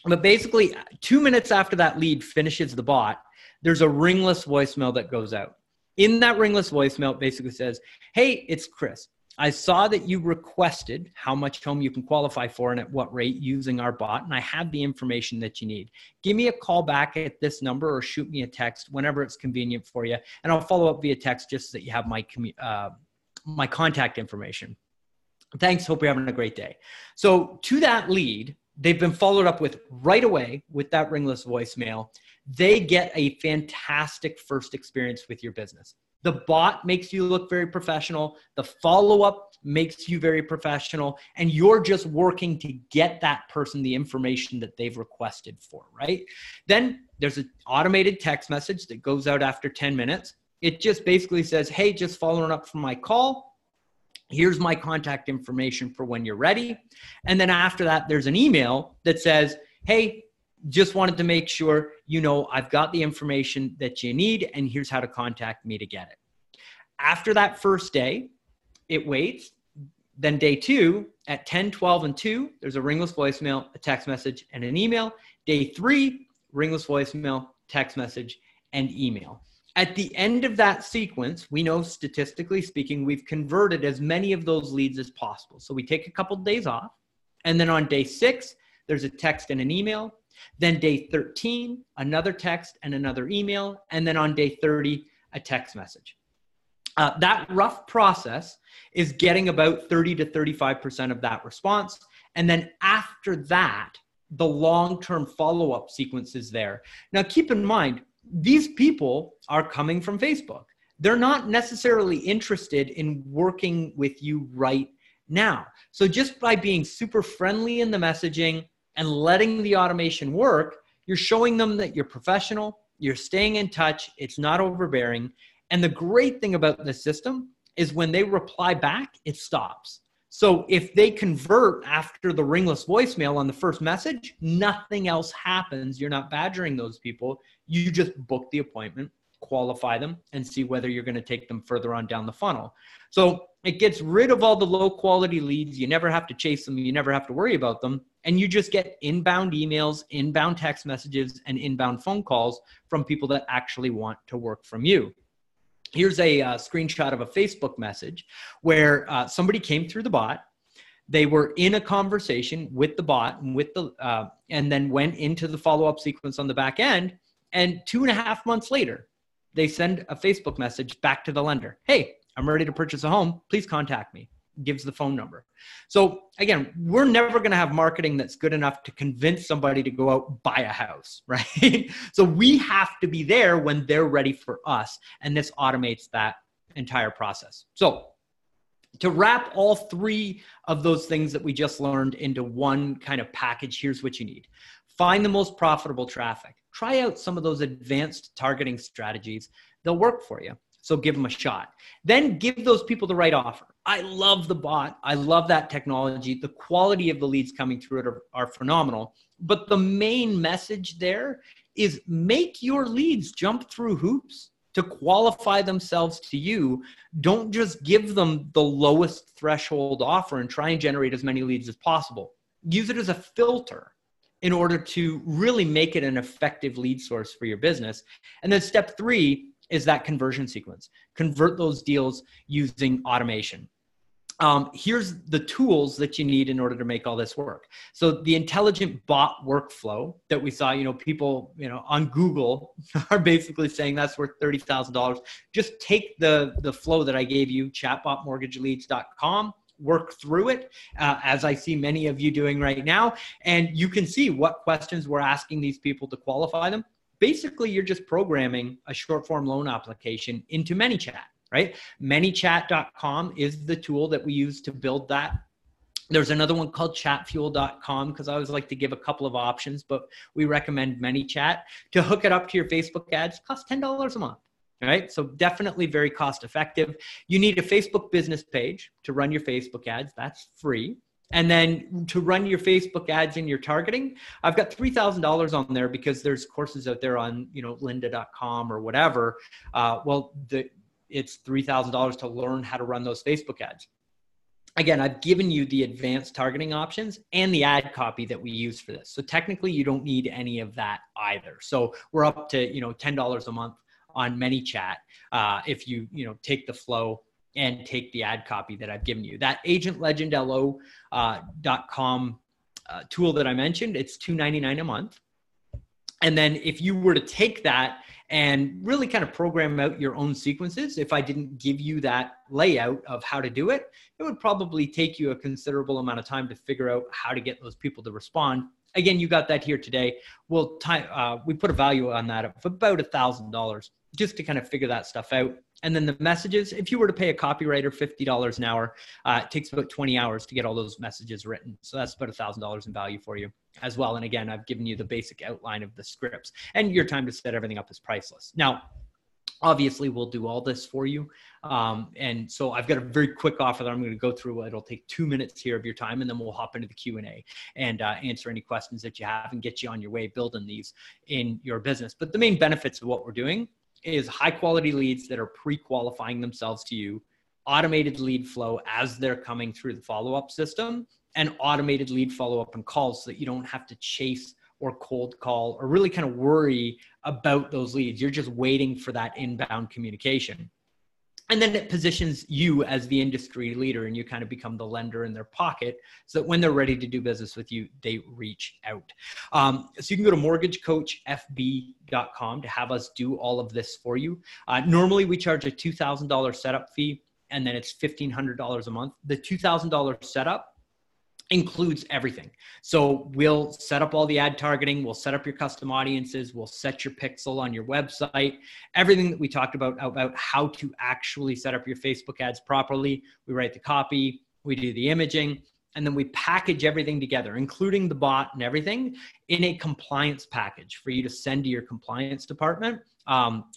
But basically, 2 minutes after that lead finishes the bot, there's a ringless voicemail that goes out. In that ringless voicemail, it basically says, "Hey, it's Chris. I saw that you requested how much home you can qualify for and at what rate using our bot, and I have the information that you need. Give me a call back at this number or shoot me a text whenever it's convenient for you, and I'll follow up via text just so that you have my contact information. Thanks. Hope you're having a great day." So to that lead, they've been followed up with right away with that ringless voicemail. They get a fantastic first experience with your business. The bot makes you look very professional. The follow-up makes you very professional. And you're just working to get that person the information that they've requested for, right? Then there's an automated text message that goes out after 10 minutes. It just basically says, "Hey, just following up from my call. Here's my contact information for when you're ready." And then after that, there's an email that says, "Hey, just wanted to make sure I've got the information that you need, and here's how to contact me to get it." After that first day, it waits. Then day 2 at 10, 12, and 2, there's a ringless voicemail, a text message, and an email. Day 3, ringless voicemail, text message, and email. At the end of that sequence, we know statistically speaking, we've converted as many of those leads as possible. So we take a couple days off. And then on day 6, there's a text and an email. Then day 13, another text and another email. And then on day 30, a text message. That rough process is getting about 30 to 35% of that response. And then after that, the long-term follow-up sequence is there. Now, keep in mind, these people are coming from Facebook. They're not necessarily interested in working with you right now. So just by being super friendly in the messaging and letting the automation work, You're showing them that you're professional, you're staying in touch, it's not overbearing. And the great thing about this system is when they reply back, it stops. So if they convert after the ringless voicemail on the first message, nothing else happens. You're not badgering those people. You just book the appointment, qualify them, and see whether you're going to take them further on down the funnel. So it gets rid of all the low quality leads. You never have to chase them. You never have to worry about them. And you just get inbound emails, inbound text messages, and inbound phone calls from people that actually want to work from you. Here's a screenshot of a Facebook message where somebody came through the bot. They were in a conversation with the bot and then went into the follow-up sequence on the back end. And 2.5 months later, they send a Facebook message back to the lender. Hey, I'm ready to purchase a home. Please contact me. Gives the phone number. So again, we're never going to have marketing that's good enough to convince somebody to go out and buy a house, right? So we have to be there when they're ready for us. And this automates that entire process. So to wrap all three of those things that we just learned into one kind of package, here's what you need. Find the most profitable traffic. Try out some of those advanced targeting strategies. They'll work for you. So give them a shot. Then give those people the right offer. I love the bot. I love that technology. The quality of the leads coming through it are phenomenal. But the main message there is make your leads jump through hoops to qualify themselves to you. Don't just give them the lowest threshold offer and try and generate as many leads as possible. Use it as a filter in order to really make it an effective lead source for your business. And then step 3 is that conversion sequence. Convert those deals using automation. Here's the tools that you need in order to make all this work. So the intelligent bot workflow that we saw, people, on Google are basically saying that's worth $30,000. Just take the flow that I gave you, chatbotmortgageleads.com, work through it, as I see many of you doing right now. And you can see what questions we're asking these people to qualify them. Basically, you're just programming a short form loan application into ManyChat, right? ManyChat.com is the tool that we use to build that. There's another one called chatfuel.com because I always like to give a couple of options, but we recommend ManyChat. To hook it up to your Facebook ads, costs $10 a month, right? So definitely very cost effective. You need a Facebook business page to run your Facebook ads. That's free. And then to run your Facebook ads in your targeting, I've got $3,000 on there because there's courses out there on, lynda.com or whatever. It's $3,000 to learn how to run those Facebook ads. Again, I've given you the advanced targeting options and the ad copy that we use for this. So technically you don't need any of that either. So we're up to, $10 a month on ManyChat. If you, take the flow and take the ad copy that I've given you. That agentlegendlo.com tool that I mentioned, it's $299 a month. And then if you were to take that and really kind of program out your own sequences, if I didn't give you that layout of how to do it, it would probably take you a considerable amount of time to figure out how to get those people to respond. Again, you got that here today. We put a value on that of about $1,000 just to kind of figure that stuff out. And then the messages, if you were to pay a copywriter $50 an hour, it takes about 20 hours to get all those messages written. So that's about $1,000 in value for you as well. And again, I've given you the basic outline of the scripts, and your time to set everything up is priceless. Now, obviously, we'll do all this for you. And so I've got a very quick offer that I'm going to go through. It'll take 2 minutes here of your time, and then we'll hop into the Q&A and answer any questions that you have and get you on your way building these in your business. But the main benefits of what we're doing is high quality leads that are pre-qualifying themselves to you, automated lead flow as they're coming through the follow-up system, and automated lead follow-up and calls so that you don't have to chase or cold call or really kind of worry about those leads. You're just waiting for that inbound communication. And then it positions you as the industry leader, and you kind of become the lender in their pocket so that when they're ready to do business with you, they reach out. So you can go to mortgagecoachfb.com to have us do all of this for you. Normally we charge a $2,000 setup fee, and then it's $1,500 a month. The $2,000 setup includes everything. So we'll set up all the ad targeting. We'll set up your custom audiences. We'll set your pixel on your website. Everything that we talked about how to actually set up your Facebook ads properly. We write the copy. We do the imaging. and then we package everything together, including the bot and everything, in a compliance package for you to send to your compliance department.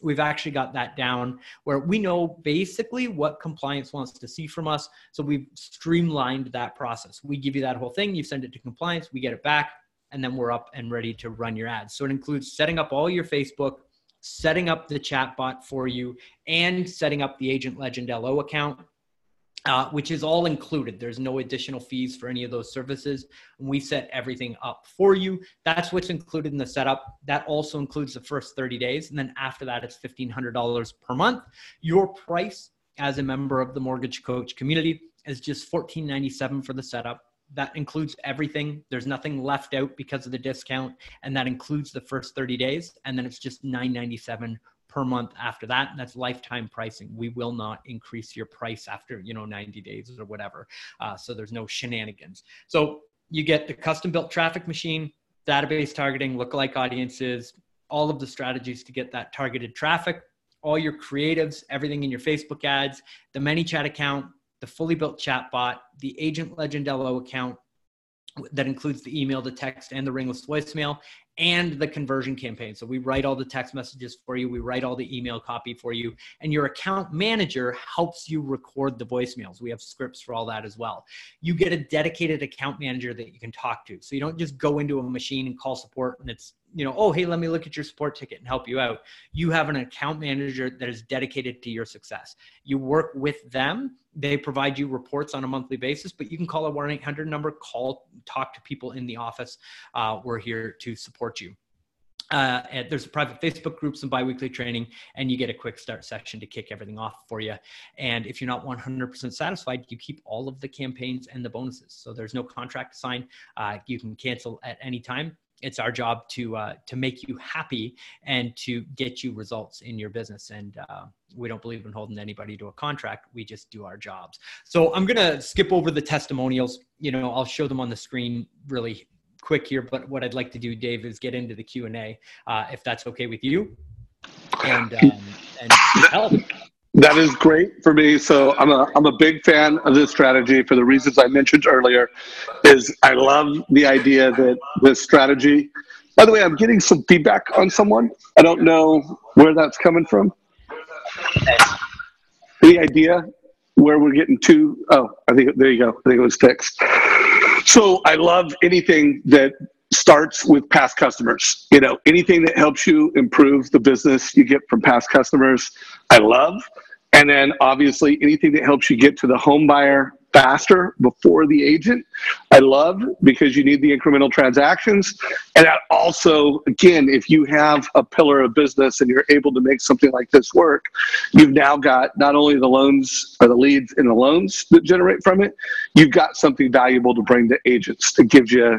We've actually got that down where we know basically what compliance wants to see from us. So we've streamlined that process. We give you that whole thing, you send it to compliance, we get it back, and then we're up and ready to run your ads. So it includes setting up all your Facebook, setting up the chatbot for you, and setting up the Agent Legend LO account, which is all included. There's no additional fees for any of those services. And we set everything up for you. That's what's included in the setup. That also includes the first 30 days. And then after that, it's $1,500 per month. Your price as a member of the Mortgage Coach community is just $14.97 for the setup. That includes everything. There's nothing left out because of the discount. And that includes the first 30 days. And then it's just $9.97 per month after that. And that's lifetime pricing. We will not increase your price after, 90 days or whatever. So there's no shenanigans. So you get the custom built traffic machine, database targeting, lookalike audiences, all of the strategies to get that targeted traffic, all your creatives, everything in your Facebook ads, the ManyChat account, the fully built chatbot, the Agent Legend LO account that includes the email, the text, and the ringless voicemail, and the conversion campaign. So we write all the text messages for you. We write all the email copy for you. And your account manager helps you record the voicemails. We have scripts for all that as well. You get a dedicated account manager that you can talk to. So you don't just go into a machine and call support and it's, oh, hey, let me look at your support ticket and help you out. You have an account manager that is dedicated to your success. You work with them. They provide you reports on a monthly basis, but you can call a 1-800 number, talk to people in the office. We're here to support you. And there's a private Facebook group, some biweekly training, and you get a quick start session to kick everything off for you. And if you're not 100% satisfied, you keep all of the campaigns and the bonuses. So there's no contract to sign. You can cancel at any time. It's our job to make you happy and to get you results in your business. And we don't believe in holding anybody to a contract. We just do our jobs. So I'm going to skip over the testimonials. I'll show them on the screen really quick here. But what I'd like to do, Dave, is get into the Q&A, if that's okay with you. And help. That is great for me. So I'm a big fan of this strategy for the reasons I mentioned earlier. Is I love the idea that this strategy. By the way, I'm getting some feedback on someone. I don't know where that's coming from. Any idea where we're getting to? Oh, I think there you go. I think it was fixed. So I love anything that starts with past customers. Anything that helps you improve the business you get from past customers, I love. And then obviously anything that helps you get to the home buyer faster before the agent, I love, because you need the incremental transactions. And that also, again, if you have a pillar of business and you're able to make something like this work, you've now got not only the loans or the leads and the loans that generate from it, you've got something valuable to bring to agents that gives you,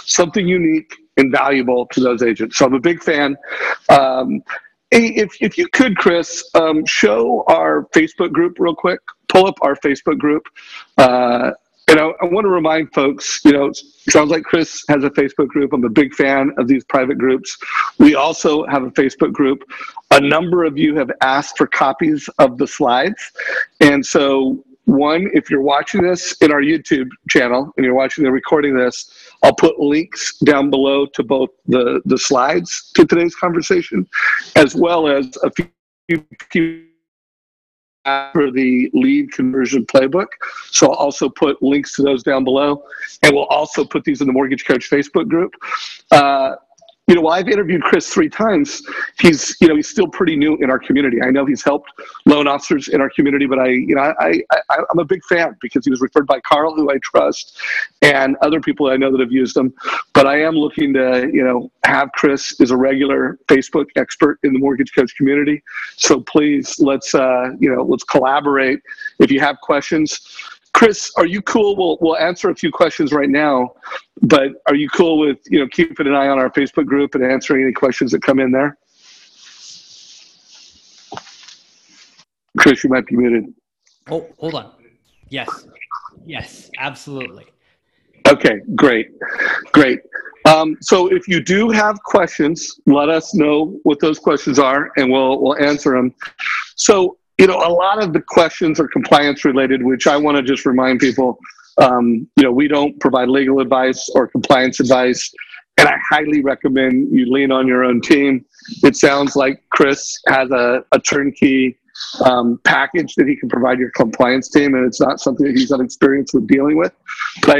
something unique and valuable to those agents. So I'm a big fan. If you could, Chris, show our Facebook group real quick. Pull up our Facebook group. I want to remind folks, it sounds like Chris has a Facebook group. I'm a big fan of these private groups. We also have a Facebook group. A number of you have asked for copies of the slides. And so one, if you're watching this in our YouTube channel and you're watching the recording of this, I'll put links down below to both the slides to today's conversation, as well as a few for the lead conversion playbook. So I'll also put links to those down below. And we'll also put these in the Mortgage Coach Facebook group. While I've interviewed Chris 3 times, he's still pretty new in our community. I know he's helped loan officers in our community, but I'm a big fan because he was referred by Carl, who I trust, and other people I know that have used him. But I am looking to, have Chris as a regular Facebook expert in the Mortgage Coach community. So please, let's collaborate. If you have questions, Chris, are you cool? We'll answer a few questions right now, but are you cool with, keeping an eye on our Facebook group and answering any questions that come in there? Chris, you might be muted. Oh, hold on. Yes, absolutely. Okay, great. So if you do have questions, let us know what those questions are and we'll answer them. So, a lot of the questions are compliance related, which I want to just remind people, We don't provide legal advice or compliance advice, and I highly recommend you lean on your own team. It sounds like Chris has a turnkey package that he can provide your compliance team, and it's not something that he's unexperienced with dealing with. But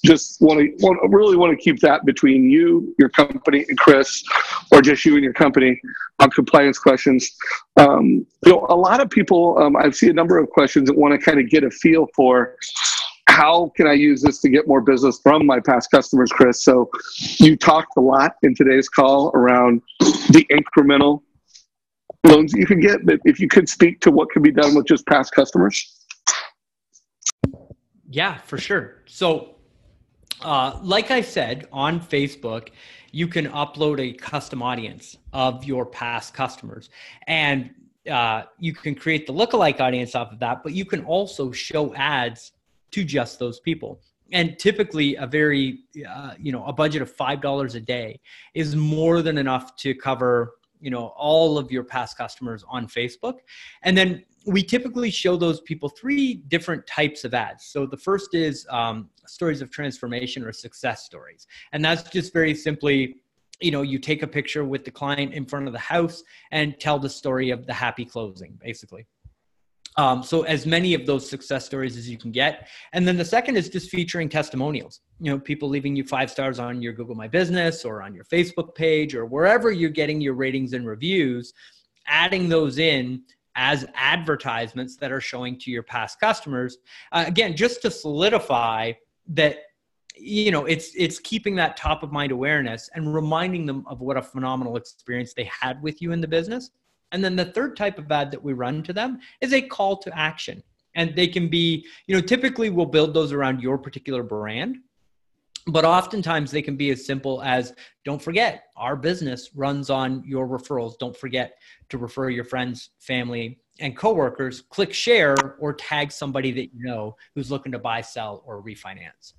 just really want to keep that between you, your company, and Chris, or just you and your company on compliance questions. A lot of people, I see a number of questions that want to kind of get a feel for how can I use this to get more business from my past customers, Chris? So you talked a lot in today's call around the incremental loans that you can get, but if you could speak to what can be done with just past customers. Yeah, for sure. So like I said, on Facebook, you can upload a custom audience of your past customers, and you can create the lookalike audience off of that, but you can also show ads to just those people. And typically a a budget of $5 a day is more than enough to cover, all of your past customers on Facebook. And then we typically show those people 3 different types of ads. So the first is stories of transformation or success stories. And that's just very simply, you take a picture with the client in front of the house and tell the story of the happy closing, basically. So as many of those success stories as you can get. And then the second is just featuring testimonials, people leaving you 5 stars on your Google My Business or on your Facebook page or wherever you're getting your ratings and reviews, adding those in as advertisements that are showing to your past customers. Again, just to solidify that, it's keeping that top of mind awareness and reminding them of what a phenomenal experience they had with you in the business. And then the third type of ad that we run to them is a call to action. And they can be, typically we'll build those around your particular brand, but oftentimes they can be as simple as, don't forget, our business runs on your referrals. Don't forget to refer your friends, family, and coworkers. Click share or tag somebody that you know who's looking to buy, sell, or refinance.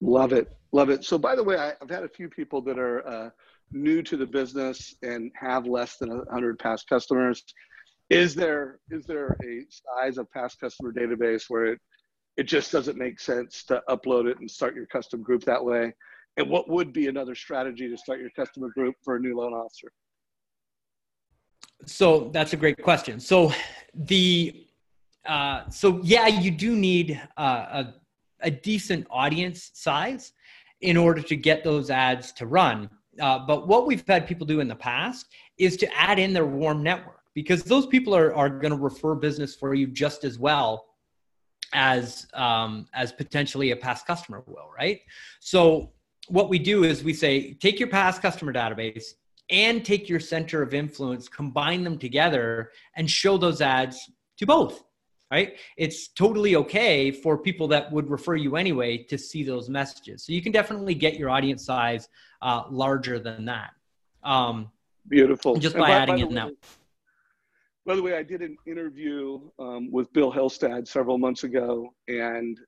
Love it. Love it. So by the way, I've had a few people that are new to the business and have less than 100 past customers. Is there a size of past customer database where it just doesn't make sense to upload it and start your custom group that way? And what would be another strategy to start your customer group for a new loan officer? So that's a great question. So yeah, you do need a decent audience size in order to get those ads to run. But what we've had people do in the past is to add in their warm network, because those people are going to refer business for you just as well as potentially a past customer will, right? So what we do is we say, take your past customer database and take your center of influence, combine them together and show those ads to both, right? It's totally okay for people that would refer you anyway to see those messages. So you can definitely get your audience size larger than that. Beautiful. Just by adding in that. By the way, I did an interview with Bill Hillstad several months ago, and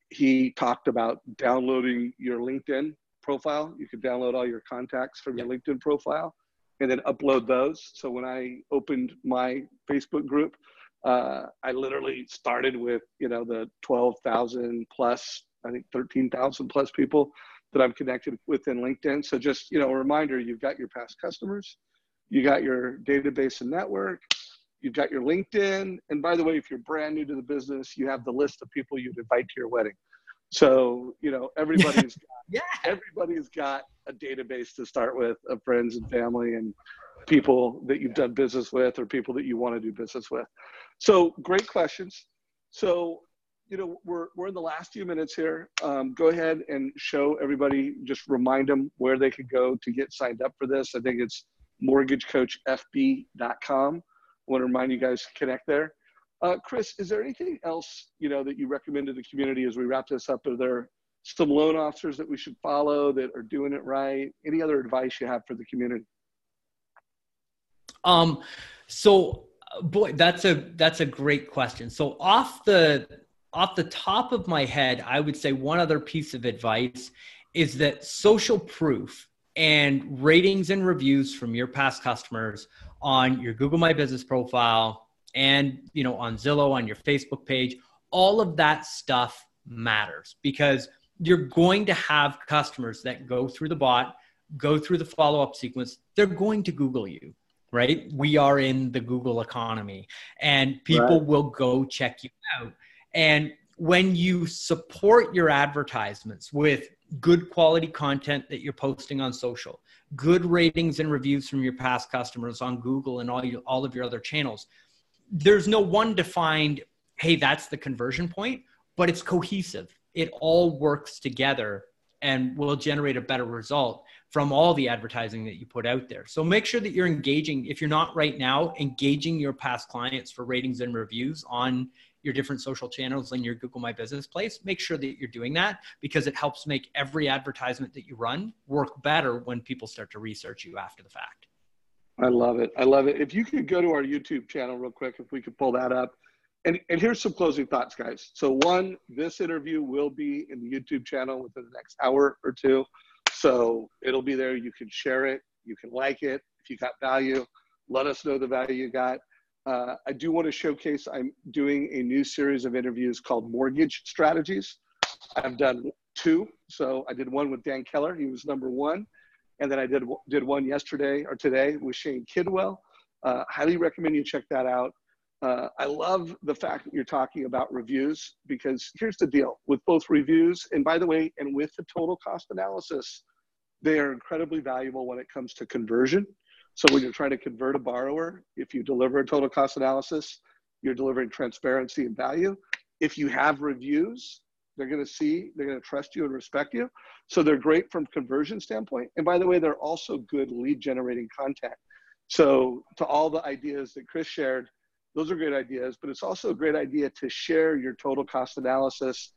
he talked about downloading your LinkedIn profile. You could download all your contacts from your LinkedIn profile and then upload those. So when I opened my Facebook group, I literally started with, the 12,000 plus, I think 13,000 plus people that I'm connected with in LinkedIn. So just, a reminder, you've got your past customers, you got your database and network, you've got your LinkedIn. And by the way, if you're brand new to the business, you have the list of people you'd invite to your wedding. So, everybody's got a database to start with of friends and family and people that you've done business with or people that you want to do business with. So great questions. So, we're in the last few minutes here. Go ahead and show everybody, just remind them where they could go to get signed up for this. I think it's mortgagecoachfb.com. I want to remind you guys to connect there. Chris, is there anything else, that you recommend to the community as we wrap this up? Are there some loan officers that we should follow that are doing it right? Any other advice you have for the community? So boy, that's a great question. So off the top of my head, I would say one other piece of advice is that social proof and ratings and reviews from your past customers on your Google My Business profile and, you know, on Zillow, on your Facebook page, all of that stuff matters because you're going to have customers that go through the bot, go through the follow-up sequence. They're going to Google you, right? We are in the Google economy and people will go check you out. And when you support your advertisements with good quality content that you're posting on social, good ratings and reviews from your past customers on Google and all of your other channels, there's no one defined, hey, that's the conversion point, but it's cohesive. It all works together and will generate a better result from all the advertising that you put out there. So make sure that you're engaging, if you're not right now, engaging your past clients for ratings and reviews on your different social channels and your Google My Business place. Make sure that you're doing that because it helps make every advertisement that you run work better when people start to research you after the fact. I love it. I love it. If you could go to our YouTube channel real quick, if we could pull that up. And here's some closing thoughts, guys. So one, this interview will be in the YouTube channel within the next hour or two. So it'll be there. You can share it. You can like it. If you got value, let us know the value you got. I do want to showcase, I'm doing a new series of interviews called Mortgage Strategies. I've done 2. So I did one with Dan Keller. He was number 1. And then I did one yesterday or today with Shane Kidwell. Highly recommend you check that out. I love the fact that you're talking about reviews because here's the deal with both reviews and, by the way, and with the total cost analysis, they are incredibly valuable when it comes to conversion. So when you're trying to convert a borrower, if you deliver a total cost analysis, you're delivering transparency and value. If you have reviews, they're going to trust you and respect you. So they're great from conversion standpoint. And by the way, they're also good lead generating content. So to all the ideas that Chris shared, those are great ideas, but it's also a great idea to share your total cost analysis,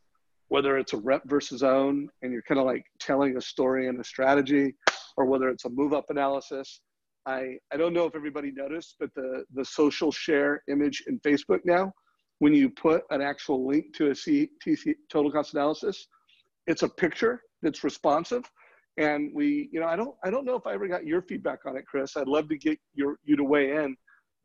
whether it's a rep versus own, and you're kind of like telling a story and a strategy, or whether it's a move up analysis. I don't know if everybody noticed, but the social share image in Facebook now, when you put an actual link to a TC total cost analysis, it's a picture that's responsive. And I don't know if I ever got your feedback on it, Chris. I'd love to get you to weigh in,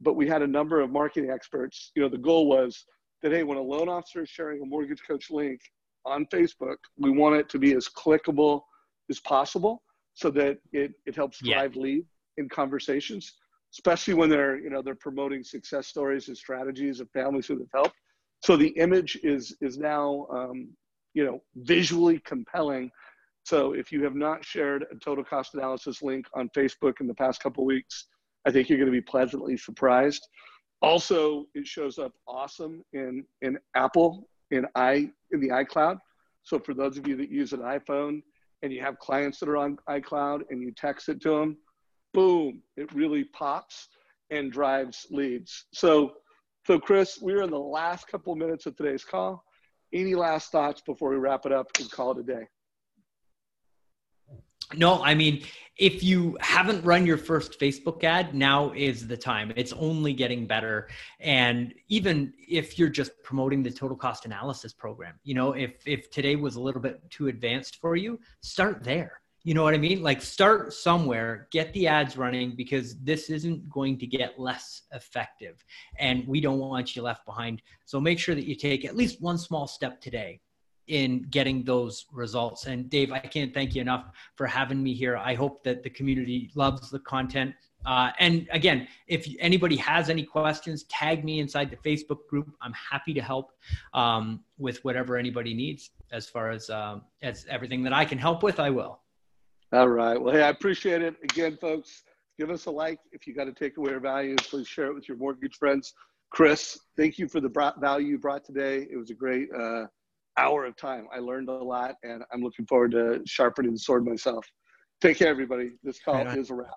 but we had a number of marketing experts. The goal was that, hey, when a loan officer is sharing a mortgage coach link on Facebook, we want it to be as clickable as possible so that it helps drive lead in conversations, especially when they're promoting success stories and strategies of families who have helped. So the image is now, visually compelling. So if you have not shared a total cost analysis link on Facebook in the past couple of weeks, I think you're going to be pleasantly surprised. Also, it shows up awesome in Apple, in the iCloud. So for those of you that use an iPhone and you have clients that are on iCloud and you text it to them, boom, it really pops and drives leads. So Chris, we're in the last couple of minutes of today's call. Any last thoughts before we wrap it up and call it a day? No, I mean, if you haven't run your first Facebook ad, now is the time. It's only getting better. And even if you're just promoting the total cost analysis program, if today was a little bit too advanced for you, start there. You know what I mean? Like start somewhere, get the ads running because this isn't going to get less effective and we don't want you left behind. So make sure that you take at least one small step today in getting those results. And Dave, I can't thank you enough for having me here. I hope that the community loves the content. And again, if anybody has any questions, tag me inside the Facebook group. I'm happy to help with whatever anybody needs as far as everything that I can help with, I will. All right. Well, hey, I appreciate it. Again, folks, give us a like. If you got to take away our value, please share it with your mortgage friends. Chris, thank you for the value you brought today. It was a great hour of time. I learned a lot, and I'm looking forward to sharpening the sword myself. Take care, everybody. This call is a wrap.